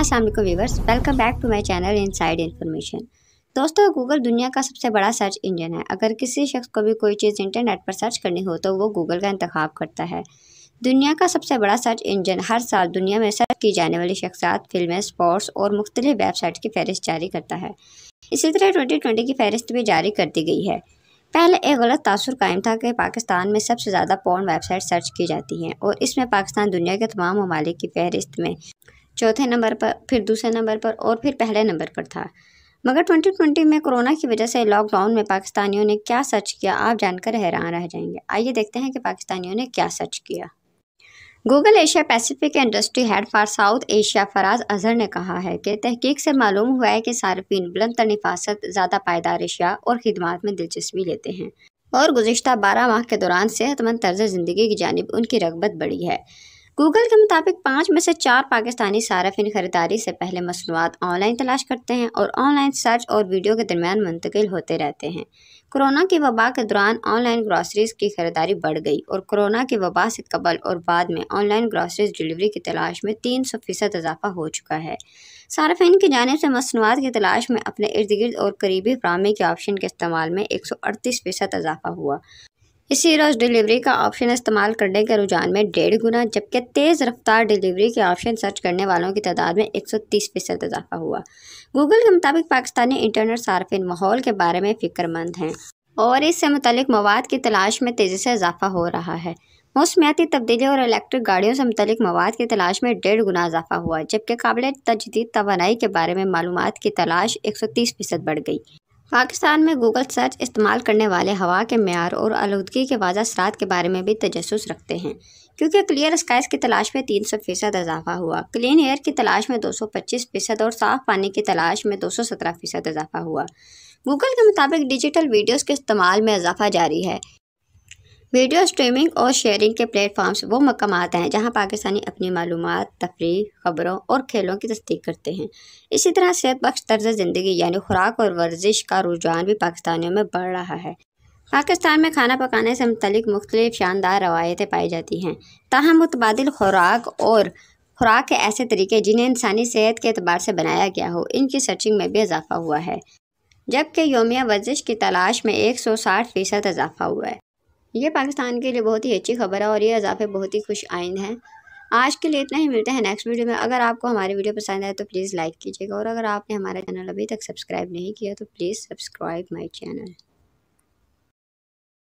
अस्सलाम वालेकुम viewers, welcome back to my channel inside information. दोस्तों, गूगल दुनिया का सबसे बड़ा सर्च इंजन है। अगर किसी शख्स को भी कोई चीज़ इंटरनेट पर सर्च करनी हो तो वो गूगल का इंतखाब करता है। दुनिया का सबसे बड़ा सर्च इंजन हर साल दुनिया में सर्च की जाने वाली शख्सियात, फिल्में, स्पोर्ट्स और मुख्तलिफ वेबसाइट की फहरिस्त जारी करता है। इसी तरह 2020 की फहरिस्त भी जारी कर दी गई है। पहले एक गलत तासुर कायम था कि पाकिस्तान में सबसे ज़्यादा पोर्न वेबसाइट सर्च की जाती हैं और इसमें पाकिस्तान दुनिया के तमाम ममालिक की फहरिस्त में चौथे नंबर पर, फिर दूसरे नंबर पर और फिर पहले नंबर पर था। मगर 2020 में कोरोना की वजह से लॉकडाउन में पाकिस्तानियों ने क्या सर्च किया, आप जानकर हैरान रह जाएंगे। आइए देखते हैं कि पाकिस्तानियों ने क्या सर्च किया। Google Asia Pacific industry head for South Asia Faraz Azhar ने कहा है कि तहकीक से मालूम हुआ है कि सार्फिन बुलंद तरीन हिफाजत, ज़्यादा पायदार अशिया और खिदमात में दिलचस्पी लेते हैं और गुज़िश्ता 12 माह के दौरान सेहतमंद तर्ज ज़िंदगी की जानिब उनकी रग़बत बढ़ी है। गूगल के मुताबिक 5 में से 4 पाकिस्तानी सार्फिन खरीदारी से पहले मसनूआत ऑनलाइन तलाश करते हैं और ऑनलाइन सर्च और वीडियो के दरमियान मुंतकिल होते रहते हैं। कोरोना की वबा के दौरान ऑनलाइन ग्रॉसरीज़ की खरीदारी बढ़ गई और कोरोना की वबा से कबल और बाद में ऑनलाइन ग्रॉसरीज़ डिलीवरी की तलाश में 300% इजाफा हो चुका है। सार्फिन की जानिब से मसनूआत की तलाश में अपने इर्द गिर्द और करीबी फराहमी के ऑप्शन के इस्तेमाल में 138% इजाफा हुआ। इसी रोज़ डिलीवरी का ऑप्शन इस्तेमाल करने के रुझान में 1.5 गुना, जबकि तेज़ रफ्तार डिलीवरी के ऑप्शन सर्च करने वालों की तादाद में 130% इजाफा हुआ। गूगल के मुताबिक पाकिस्तानी इंटरनेट सार्फिन माहौल के बारे में फ़िक्रमंद हैं और इससे मुतल्लिक मवाद की तलाश में तेज़ी से इजाफा हो रहा है। मौसमियाती तब्दीली और इलेक्ट्रिक गाड़ियों से मुतल्लिक मवाद की तलाश में 1.5 गुना इजाफा हुआ, जबकि काबिल तजदीद तवानाई के बारे में मालूमात की तलाश 130% बढ़ गई। पाकिस्तान में गूगल सर्च इस्तेमाल करने वाले हवा के मेयार और आलूदगी के वाज़ह असरात के बारे में भी तजस्सुस रखते हैं, क्योंकि क्लियर स्काइज़ की तलाश में 300% इजाफा हुआ, क्लीन एयर की तलाश में 225% और साफ़ पानी की तलाश में 217% इजाफा हुआ। गूगल के मुताबिक डिजिटल वीडियोज़ के इस्तेमाल में इजाफा जारी है। वीडियो स्ट्रीमिंग और शेयरिंग के प्लेटफॉर्म्स वो मकामात हैं जहां पाकिस्तानी अपनी मालूमात, तफरीह, खबरों और खेलों की तस्दीक करते हैं। इसी तरह सेहत बख्श तर्ज ज़िंदगी यानी खुराक और वर्जिश का रुझान भी पाकिस्तानियों में बढ़ रहा है। पाकिस्तान में खाना पकाने से मुतल्लिक मुख्तलिफ शानदार रवायतें पाई जाती हैं, ताहम मुतबादिल खुराक और खुराक के ऐसे तरीके जिन्हें इंसानी सेहत के एतबार से बनाया गया हो, इनकी सर्चिंग में भी इजाफा हुआ है, जबकि यौमिया वर्जिश की तलाश में 160% इजाफा हुआ है। ये पाकिस्तान के लिए बहुत ही अच्छी खबर है और ये इजाफे बहुत ही खुश आइंद हैं। आज के लिए इतना ही, मिलते हैं नेक्स्ट वीडियो में। अगर आपको हमारी वीडियो पसंद आए तो प्लीज़ लाइक कीजिएगा और अगर आपने हमारा चैनल अभी तक सब्सक्राइब नहीं किया तो प्लीज़ सब्सक्राइब माय चैनल।